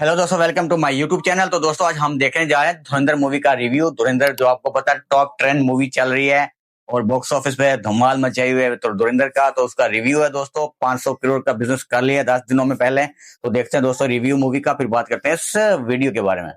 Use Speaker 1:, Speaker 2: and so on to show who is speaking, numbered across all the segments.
Speaker 1: Hello दोस्तों, welcome to my YouTube channel. तो दोस्तों आज हम देखने जा रहे हैं धुरंधर मूवी का रिव्यू। धुरंधर जो आपको पता है टॉप ट्रेंड मूवी चल रही है और बॉक्स ऑफिस पे धमाल मचाई हुई है। तो धुरंधर का तो उसका रिव्यू है दोस्तों। 500 करोड़ का बिजनेस कर लिया 10 दिनों में पहले। तो देखते हैं दोस्तों रिव्यू मूवी का, फिर बात करते हैं इस वीडियो के बारे में।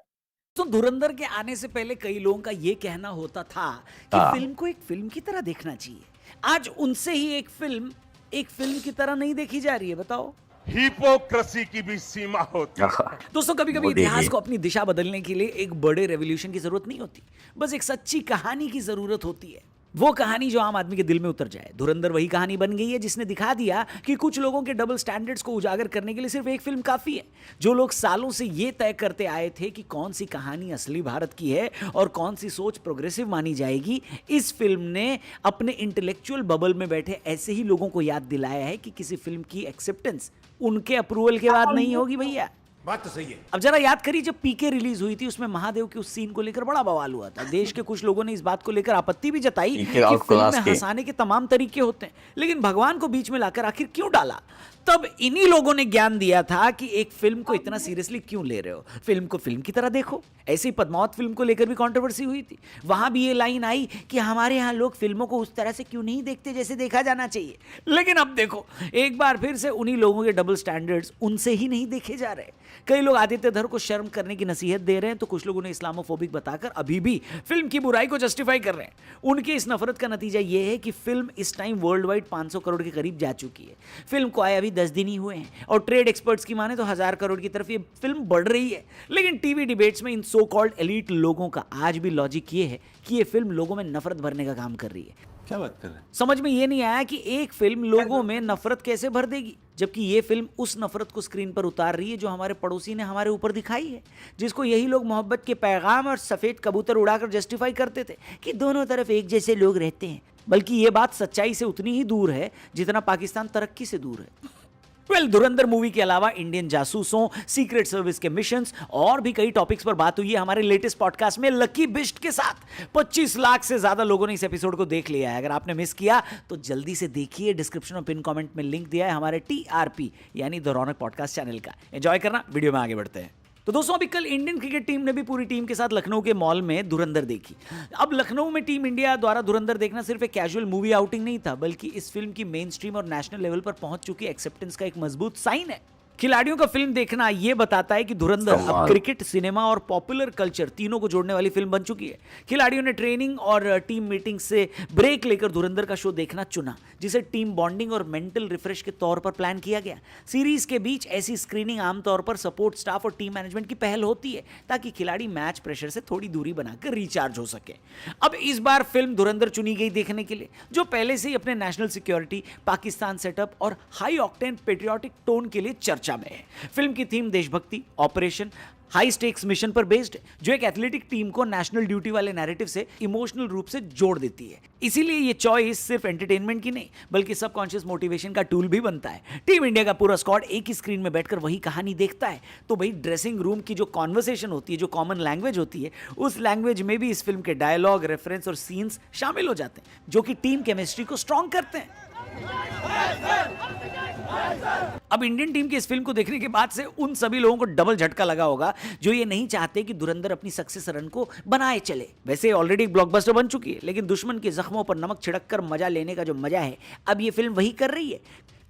Speaker 2: तो धुरंधर के आने से पहले कई लोगों का ये कहना होता था कि फिल्म को एक फिल्म की तरह देखना चाहिए। आज उनसे ही एक फिल्म की तरह नहीं देखी जा रही है। बताओ,
Speaker 3: हिपोक्रेसी की भी सीमा होती है।
Speaker 2: दोस्तों कभी कभी इतिहास को अपनी दिशा बदलने के लिए एक बड़े रेवोल्यूशन की जरूरत नहीं होती, बस एक सच्ची कहानी की जरूरत होती है। वो कहानी जो आम आदमी के दिल में उतर जाए। धुरंधर वही कहानी बन गई है जिसने दिखा दिया कि कुछ लोगों के डबल स्टैंडर्ड्स को उजागर करने के लिए सिर्फ एक फिल्म काफी है। जो लोग सालों से ये तय करते आए थे कि कौन सी कहानी असली भारत की है और कौन सी सोच प्रोग्रेसिव मानी जाएगी, इस फिल्म ने अपने इंटेलेक्चुअल बबल में बैठे ऐसे ही लोगों को याद दिलाया है कि किसी फिल्म की एक्सेप्टेंस उनके अप्रूवल के बाद नहीं होगी भैया।
Speaker 3: बात तो सही है।
Speaker 2: अब जरा याद करिए, जब पीके रिलीज हुई थी उसमें महादेव के उस सीन को लेकर बड़ा बवाल हुआ था। देश के कुछ लोगों ने इस बात को लेकर आपत्ति भी जताई कि फिल्म में हंसाने के तमाम तरीके होते हैं, लेकिन भगवान को बीच में लाकर आखिर क्यों डाला। तब इन्हीं लोगों ने ज्ञान दिया था कि एक फिल्म को इतना सीरियसली क्यों ले रहे हो, फिल्म को फिल्म की तरह देखो। ऐसे ही पद्मावत फिल्म को लेकर भी कंट्रोवर्सी हुई थी। वहां भी ये लाइन आई कि हमारे यहाँ लोग फिल्मों को उस तरह से क्यों नहीं देखते जैसे देखा जाना चाहिए। लेकिन अब देखो, एक बार फिर से उन्हीं लोगों के डबल स्टैंडर्ड्स उनसे ही नहीं देखे जा रहे। कई लोग आदित्य धर को शर्म करने की नसीहत दे रहे हैं, तो कुछ लोग उन्हें इस्लामोफोबिक बताकर अभी भी फिल्म की बुराई को जस्टिफाई कर रहे हैं। उनकी इस नफरत का नतीजा यह है कि फिल्म इस टाइम वर्ल्ड वाइड 500 करोड़ के करीब जा चुकी है। फिल्म को आए अभी 10 दिन ही हुए हैं और ट्रेड एक्सपर्ट्स की माने तो 1000 करोड़ की तरफ ये फिल्म बढ़ रही है। लेकिन टीवी डिबेट्स में इन सो कॉल्ड एलीट लोगों का आज भी लॉजिक ये है कि ये फिल्म लोगों में नफरत भरने का काम कर रही है।
Speaker 3: क्या बात कर रहे हैं?
Speaker 2: समझ में ये नहीं आया कि एक फिल्म लोगों में नफरत कैसे भर देगी, जबकि ये फिल्म उस नफरत को स्क्रीन पर उतार रही है जो हमारे पड़ोसी ने हमारे ऊपर दिखाई है, जिसको यही लोग मोहब्बत के पैगाम और सफेद कबूतर उड़ाकर जस्टिफाई करते थे कि दोनों तरफ एक जैसे लोग रहते हैं। बल्कि ये बात सच्चाई से उतनी ही दूर है जितना पाकिस्तान तरक्की से दूर है। धुरंधर मूवी के अलावा इंडियन जासूसों, सीक्रेट सर्विस के मिशंस और भी कई टॉपिक्स पर बात हुई है हमारे लेटेस्ट पॉडकास्ट में लकी बिस्ट के साथ। 25 लाख से ज्यादा लोगों ने इस एपिसोड को देख लिया है। अगर आपने मिस किया तो जल्दी से देखिए, डिस्क्रिप्शन और पिन कमेंट में लिंक दिया है हमारे TRP यानी द रौनक पॉडकास्ट चैनल का। एंजॉय करना। वीडियो में आगे बढ़ते हैं। तो दोस्तों अभी कल इंडियन क्रिकेट टीम ने भी पूरी टीम के साथ लखनऊ के मॉल में धुरंधर देखी। अब लखनऊ में टीम इंडिया द्वारा धुरंधर देखना सिर्फ एक कैजुअल मूवी आउटिंग नहीं था, बल्कि इस फिल्म की मेन स्ट्रीम और नेशनल लेवल पर पहुंच चुकी एक्सेप्टेंस का एक मजबूत साइन है। खिलाड़ियों का फिल्म देखना यह बताता है कि धुरंधर अब क्रिकेट, सिनेमा और पॉपुलर कल्चर तीनों को जोड़ने वाली फिल्म बन चुकी है। खिलाड़ियों ने ट्रेनिंग और टीम मीटिंग से ब्रेक लेकर धुरंधर का शो देखना चुना, जिसे टीम बॉन्डिंग और मेंटल रिफ्रेश के तौर पर प्लान किया गया। सीरीज के बीच ऐसी स्क्रीनिंग आमतौर पर सपोर्ट स्टाफ और टीम मैनेजमेंट की पहल होती है, ताकि खिलाड़ी मैच प्रेशर से थोड़ी दूरी बनाकर रिचार्ज हो सके। अब इस बार फिल्म धुरंधर चुनी गई देखने के लिए, जो पहले से ही अपने नेशनल सिक्योरिटी, पाकिस्तान सेटअप और हाई ऑक्टेन पेट्रियोटिक टोन के लिए चर्चा में है। फिल्म की थीम देशभक्ति, ऑपरेशन, हाई स्टेक्स मिशन पर बेस्ड है, जो एक एथलेटिक टीम को नेशनल ड्यूटी वाले नैरेटिव से इमोशनल रूप से जोड़ देती है। इसीलिए ये चॉइस सिर्फ एंटरटेनमेंट की नहीं, बल्कि सबकॉन्शियस मोटिवेशन का टूल भी बनता है। टीम इंडिया का पूरा स्क्वाड एक ही स्क्रीन में बैठकर वही कहानी देखता है, तो भाई ड्रेसिंग रूम की जो कॉन्वर्सेशन होती है, जो कॉमन लैंग्वेज होती है, उस लैंग्वेज में भी इस फिल्म के डायलॉग, रेफरेंस और सीन्स शामिल हो जाते हैं, जो कि टीम केमिस्ट्री को स्ट्रॉन्ग करते हैं। अब इंडियन टीम की इस फिल्म को देखने के बाद से उन सभी लोगों को डबल झटका लगा होगा जो ये नहीं चाहते कि धुरंधर अपनी सक्सेस रन को बनाए चले। वैसे ऑलरेडी ब्लॉकबस्टर बन चुकी है, लेकिन दुश्मन के जख्मों पर नमक छिड़ककर मजा लेने का जो मजा है, अब ये फिल्म वही कर रही है।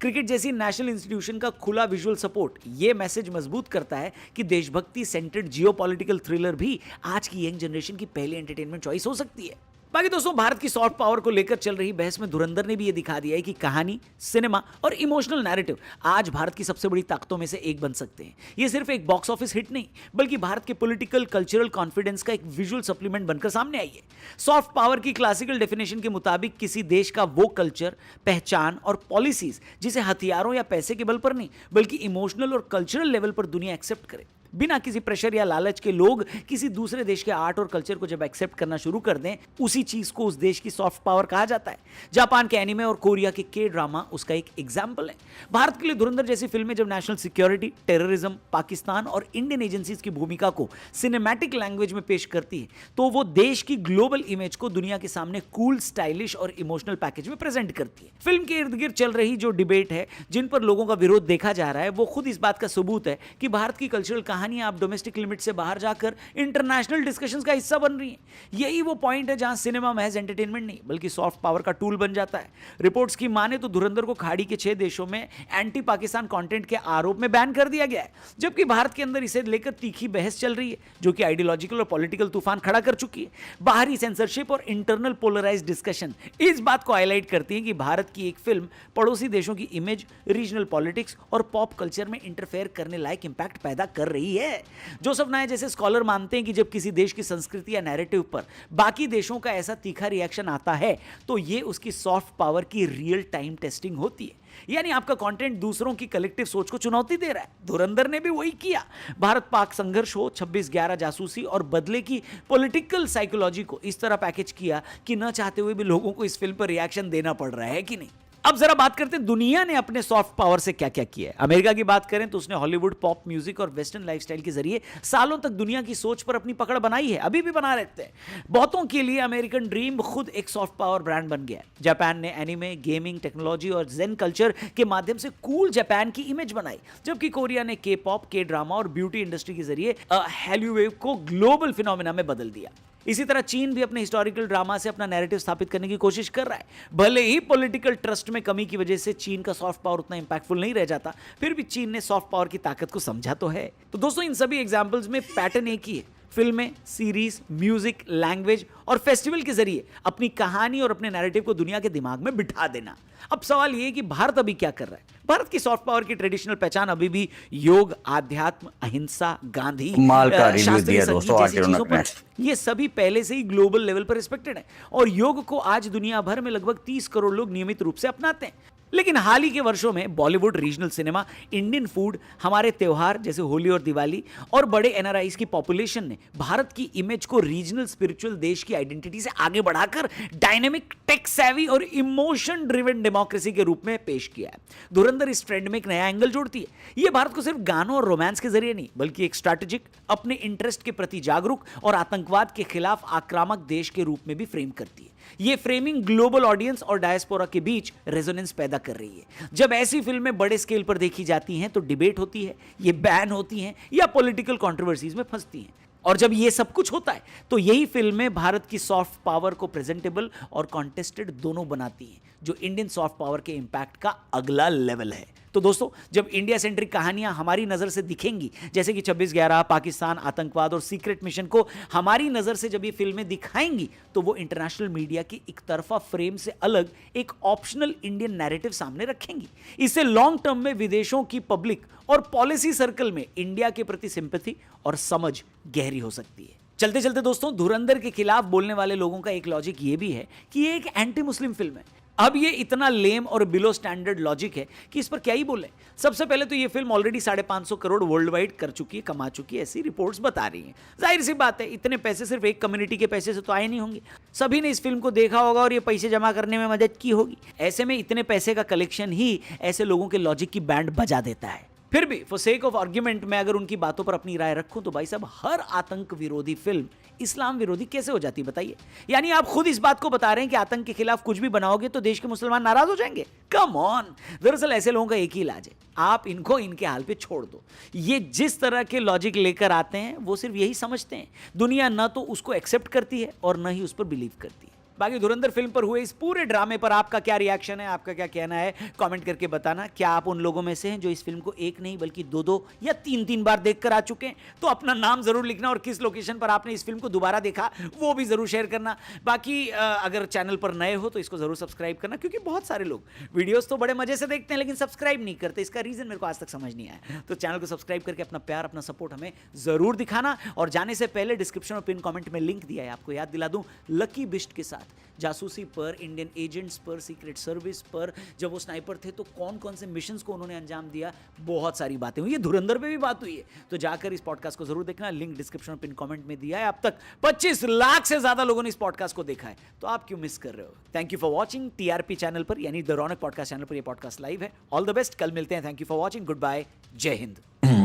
Speaker 2: क्रिकेट जैसी नेशनल इंस्टीट्यूशन का खुला विजुअल सपोर्ट ये मैसेज मजबूत करता है कि देशभक्ति सेंटर्ड जियोपॉलिटिकल थ्रिलर भी आज की यंग जनरेशन की पहली एंटरटेनमेंट चॉइस हो सकती है। बाकी दोस्तों, भारत की सॉफ्ट पावर को लेकर चल रही बहस में धुरंधर ने भी ये दिखा दिया है कि कहानी, सिनेमा और इमोशनल नैरेटिव आज भारत की सबसे बड़ी ताकतों में से एक बन सकते हैं। ये सिर्फ एक बॉक्स ऑफिस हिट नहीं, बल्कि भारत के पॉलिटिकल कल्चरल कॉन्फिडेंस का एक विजुअल सप्लीमेंट बनकर सामने आई है। सॉफ्ट पावर की क्लासिकल डेफिनेशन के मुताबिक किसी देश का वो कल्चर, पहचान और पॉलिसीज जिसे हथियारों या पैसे के बल पर नहीं, बल्कि इमोशनल और कल्चरल लेवल पर दुनिया एक्सेप्ट करे। बिना किसी प्रेशर या लालच के लोग किसी दूसरे देश के आर्ट और कल्चर को जब एक्सेप्ट करना शुरू कर दें, उसी चीज को उस देश की सॉफ्ट पावर कहा जाता है। जापान के एनिमे और कोरिया के ड्रामा उसका एक एग्जाम्पल है। भारत के लिए धुरंधर जैसी फिल्में जब नेशनल सिक्योरिटी, टेररिज्म, पाकिस्तान और इंडियन एजेंसीज की भूमिका को सिनेमैटिक लैंग्वेज में पेश करती है, तो वो देश की ग्लोबल इमेज को दुनिया के सामने कूल, स्टाइलिश और इमोशनल पैकेज में प्रेजेंट करती है। फिल्म के इर्द गिर्द चल रही जो डिबेट है, जिन पर लोगों का विरोध देखा जा रहा है, वो खुद इस बात का सबूत है कि भारत की कल्चरल कहानी कहानियां अब डोमेस्टिक लिमिट से बाहर जाकर इंटरनेशनल डिस्कशंस का हिस्सा बन रही हैं। यही वो पॉइंट है जहां सिनेमा महज एंटरटेनमेंट नहीं बल्कि सॉफ्ट पावर का टूल बन जाता है। रिपोर्ट्स की माने तो धुरंधर को खाड़ी के 6 देशों में एंटी पाकिस्तान कंटेंट के आरोप में बैन कर दिया गया है, जबकि भारत के अंदर इसे लेकर तीखी बहस चल रही है जो कि आइडियोलॉजिकल और पॉलिटिकल तूफान खड़ा कर चुकी है। बाहरी सेंसरशिप और इंटरनल पोलराइज्ड डिस्कशन इस बात को हाईलाइट करती है कि भारत की एक फिल्म पड़ोसी देशों की इमेज, रीजनल पॉलिटिक्स और पॉप कल्चर में इंटरफेयर करने लायक इंपैक्ट पैदा कर रही है। जोसेफ नाय जैसे स्कॉलर मानते हैं कि जब किसी देश की संस्कृति या नैरेटिव पर बाकी देशों का ऐसा तीखा रिएक्शन आता है तो यह उसकी सॉफ्ट पावर की रियल टाइम टेस्टिंग होती है, यानी आपका कंटेंट दूसरों की कलेक्टिव सोच को चुनौती दे रहा है। धुरंधर ने भी वही किया। भारत पाक संघर्ष हो, 26/11 जासूसी और बदले की पॉलिटिकल साइकोलॉजी को इस तरह पैकेज किया कि न चाहते हुए भी लोगों को इस फिल्म पर रिएक्शन देना पड़ रहा है कि नहीं। अब जरा बात करते हैं दुनिया ने अपने सॉफ्ट पावर से क्या क्या किया है। अमेरिका की बात करें तो उसने हॉलीवुड, पॉप म्यूजिक और वेस्टर्न लाइफस्टाइल के जरिए सालों तक दुनिया की सोच पर अपनी पकड़ बनाई है, अभी भी बना रहते हैं। बहुतों के लिए अमेरिकन ड्रीम खुद एक सॉफ्ट पावर ब्रांड बन गया है। जापान ने एनिमे, गेमिंग, टेक्नोलॉजी और जेन कल्चर के माध्यम से कूल जापान की इमेज बनाई, जबकि कोरिया ने के पॉप, के ड्रामा और ब्यूटी इंडस्ट्री के जरिए हैल्यू वेव को ग्लोबल फिनोमेना में बदल दिया। इसी तरह चीन भी अपने हिस्टोरिकल ड्रामा से अपना नैरेटिव स्थापित करने की कोशिश कर रहा है। भले ही पॉलिटिकल ट्रस्ट में कमी की वजह से चीन का सॉफ्ट पावर उतना इंपैक्टफुल नहीं रह जाता, फिर भी चीन ने सॉफ्ट पावर की ताकत को समझा तो है। तो दोस्तों, इन सभी एग्जांपल्स में पैटर्न एक ही है। फिल्में, सीरीज, म्यूजिक, लैंग्वेज और फेस्टिवल के जरिए अपनी कहानी और अपने नैरेटिव को दुनिया के दिमाग में बिठा देना। अब सवाल यह है कि भारत अभी क्या कर रहा है। भारत की सॉफ्ट पावर की ट्रेडिशनल पहचान अभी भी योग, आध्यात्म, अहिंसा, गांधी,
Speaker 1: माल का रिव्यू
Speaker 2: शास्त्रीय
Speaker 1: दिया
Speaker 2: संगीत
Speaker 1: दोस्तों आज
Speaker 2: जैसी चीजों
Speaker 1: उन्होंने।
Speaker 2: पर। ये सभी पहले से ही ग्लोबल लेवल पर रिस्पेक्टेड है और योग को आज दुनिया भर में लगभग 30 करोड़ लोग नियमित रूप से अपनाते हैं। लेकिन हाल ही के वर्षों में Bollywood, regional cinema, Indian food, हमारे त्योहार जैसे होली और दिवाली और बड़े एनआरआईज की पॉपुलेशन ने भारत की इमेज को रीजनल स्पिरिचुअल देश की आइडेंटिटी से आगे बढ़ाकर डायनेमिक, टेक सेवी और इमोशन ड्रिवन डेमोक्रेसी के रूप में पेश किया है। धुरंधर इस ट्रेंड में एक नया एंगल जोड़ती है। यह भारत को सिर्फ गानों और रोमांस के जरिए नहीं बल्कि एक स्ट्रैटेजिक, अपने इंटरेस्ट के प्रति जागरूक और आतंकवाद के खिलाफ आक्रामक देश के रूप में भी फ्रेम करती है। यह फ्रेमिंग ग्लोबल ऑडियंस और डायस्पोरा के बीच रेजोनेंस पैदा कर रही है। जब ऐसी फिल्में बड़े स्केल पर देखी जाती हैं तो डिबेट होती है, ये बैन होती हैं या पॉलिटिकल कंट्रोवर्सीज में फंसती हैं। और जब ये सब कुछ होता है तो यही फिल्में भारत की सॉफ्ट पावर को प्रेजेंटेबल और कॉन्टेस्टेड दोनों बनाती हैं, जो इंडियन सॉफ्ट पावर के इंपैक्ट का अगला लेवल है। तो दोस्तों, जब इंडिया सेंट्रिक कहानियां हमारी नजर से दिखेंगी, जैसे कि 26/11, पाकिस्तान, आतंकवाद और सीक्रेट मिशन को हमारी नजर से जब ये फिल्में दिखाएंगी, तो वो इंटरनेशनल मीडिया की एक तरफा फ्रेम से अलग एक ऑप्शनल इंडियन नैरेटिव सामने रखेंगी। इससे लॉन्ग टर्म में विदेशों की पब्लिक और पॉलिसी सर्कल में इंडिया के प्रति सिंपैथी और समझ गहरी हो सकती है। चलते चलते दोस्तों, धुरंधर के खिलाफ बोलने वाले लोगों का एक लॉजिक ये भी है कि ये एक एंटी मुस्लिम फिल्म है। अब ये इतना लेम और बिलो स्टैंडर्ड लॉजिक है कि इस पर क्या ही बोले। सबसे पहले तो ये film already 550 crore world wide कर चुकी है, कमा चुकी है, ऐसी रिपोर्ट्स बता रही हैं। जाहिर सी बात है, इतने पैसे सिर्फ एक कम्युनिटी के पैसे से तो आए नहीं होंगे। सभी ने इस फिल्म को देखा होगा और ये पैसे जमा करने में मदद की होगी। ऐसे में इतने पैसे का कलेक्शन ही ऐसे लोगों के लॉजिक की बैंड बजा देता है। फिर भी फॉर सेक ऑफ आर्ग्यूमेंट मैं अगर उनकी बातों पर अपनी राय रखूं तो भाई साहब, हर आतंक विरोधी फिल्म इस्लाम विरोधी कैसे हो जाती है बताइए। यानी आप खुद इस बात को बता रहे हैं कि आतंक के खिलाफ कुछ भी बनाओगे तो देश के मुसलमान नाराज हो जाएंगे। Come on. दरअसल ऐसे लोगों का एक ही इलाज है, आप इनको इनके हाल पे छोड़ दो। ये जिस तरह के लॉजिक लेकर आते हैं वो सिर्फ यही समझते हैं, दुनिया न तो उसको एक्सेप्ट करती है और न ही उस पर बिलीव करती है। बाकी धुरंधर फिल्म पर हुए इस पूरे ड्रामे पर आपका क्या रिएक्शन है, आपका क्या कहना है, कमेंट करके बताना। क्या आप उन लोगों में से हैं जो इस फिल्म को एक नहीं बल्कि 2-2 या 3-3 बार देखकर आ चुके हैं? तो अपना नाम जरूर लिखना और किस लोकेशन पर आपने इस फिल्म को दोबारा देखा वो भी जरूर शेयर करना। बाकी अगर चैनल पर नए हो तो इसको जरूर सब्सक्राइब करना, क्योंकि बहुत सारे लोग वीडियोस तो बड़े मजे से देखते हैं लेकिन सब्सक्राइब नहीं करते। इसका रीजन मेरे को आज तक समझ नहीं आया। तो चैनल को सब्सक्राइब करके अपना प्यार, अपना सपोर्ट हमें जरूर दिखाना। और जाने से पहले डिस्क्रिप्शन और पिन कमेंट में लिंक दिया है, आपको याद दिला दूं, लकी बिस्ट के साथ जासूसी पर, इंडियन एजेंट्स पर, सीक्रेट सर्विस पर, जब वो स्नाइपर थे तो कौन कौन से मिशंस को उन्होंने अंजाम दिया, बहुत सारी बातें हुई। ये धुरंधर पे भी बात हुई है, तो जाकर इस पॉडकास्ट को जरूर देखना। लिंक डिस्क्रिप्शन और पिन कमेंट में दिया है। अब तक 25 लाख से ज्यादा लोगों ने इस पॉडकास्ट को देखा है, तो आप क्यों मिस कर रहे हो? Thank you for watching. TRP channel पर यानी द रौनक पॉडकास्ट चैनल पर ये पॉडकास्ट लाइव है। ऑल द बेस्ट, कल मिलते हैं। Thank you for watching, good bye, जय हिंद।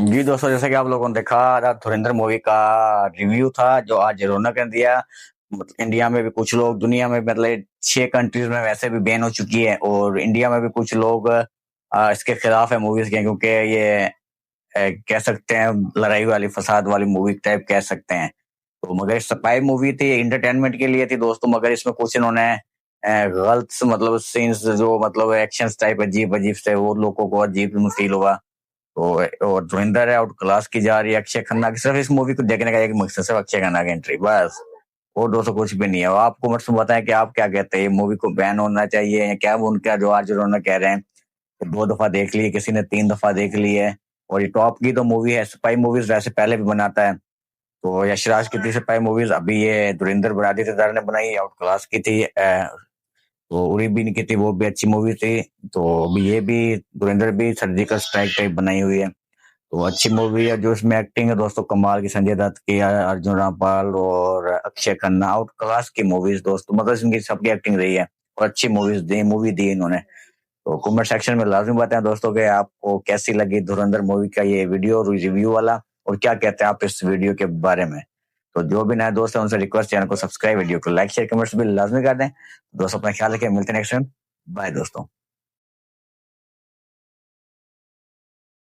Speaker 1: जी दोस्तों, जैसा कि आप लोगों ने देखा, धुरंधर मूवी का रिव्यू था जो आज रौनक ने दिया। मतलब इंडिया में भी कुछ लोग, दुनिया में मतलब 6 कंट्रीज में वैसे भी बैन हो चुकी है और इंडिया में भी कुछ लोग इसके खिलाफ है मूवीज के, क्योंकि ये कह सकते हैं लड़ाई वाली फसाद वाली मूवी टाइप कह सकते हैं। तो मगर स्पाई मूवी थी, एंटरटेनमेंट के लिए थी दोस्तों, मगर इसमें कुछ इन्होंने गलत मतलब सीन्स जो मतलब एक्शंस टाइप अजीब अजीब से वो लोगों को अजीब फील हुआ। तो और धुरंधर है आउट क्लास की जा रही है अक्षय खन्ना की, सिर्फ इस मूवी को देखने का एक मकसद सिर्फ अक्षय खन्ना की एंट्री बस, और दोस्तों कुछ भी नहीं है। आपको मुझसे बताएं कि आप क्या कहते हैं, ये मूवी को बैन होना चाहिए या क्या? उनका जो आज उन्होंने कह रहे हैं 2 दफा देख ली है, किसी ने 3 दफा देख ली है। और ये टॉप की तो मूवी है, स्पाई मूवीज वैसे पहले भी बनाता है। तो यशराज की थी स्पाई मूवीज, अभी ये धुरंधर बरादी दार ने बनाई, आउट क्लास की थी। तो उरी भी की थी, वो भी अच्छी मूवी थी। तो अभी ये भी धुरंधर भी सर्जिकल स्ट्राइक टाइप बनाई हुई है, तो अच्छी मूवी है। जो इसमें एक्टिंग है दोस्तों कमाल की, संजय दत्त की, अर्जुन रामपाल और अक्षय खन्ना, आउट क्लास की मूवीज दोस्तों, मतलब इनकी सबकी एक्टिंग रही है और अच्छी मूवी दी इन्होंने। तो कमेंट सेक्शन में लाजमी बताएं दोस्तों कि आपको कैसी लगी धुरंधर मूवी का ये वीडियो रिव्यू वाला, और क्या कहते हैं आप इस वीडियो के बारे में। तो जो भी नए दोस्त हैं उनसे रिक्वेस्ट, चैनल को सब्सक्राइब, वीडियो को लाइक शेयर कमेंट्स भी लाजमी कर दें। दोस्तों अपना ख्याल रखें, मिलते हैं नेक्स्ट टाइम, बाय दोस्तों।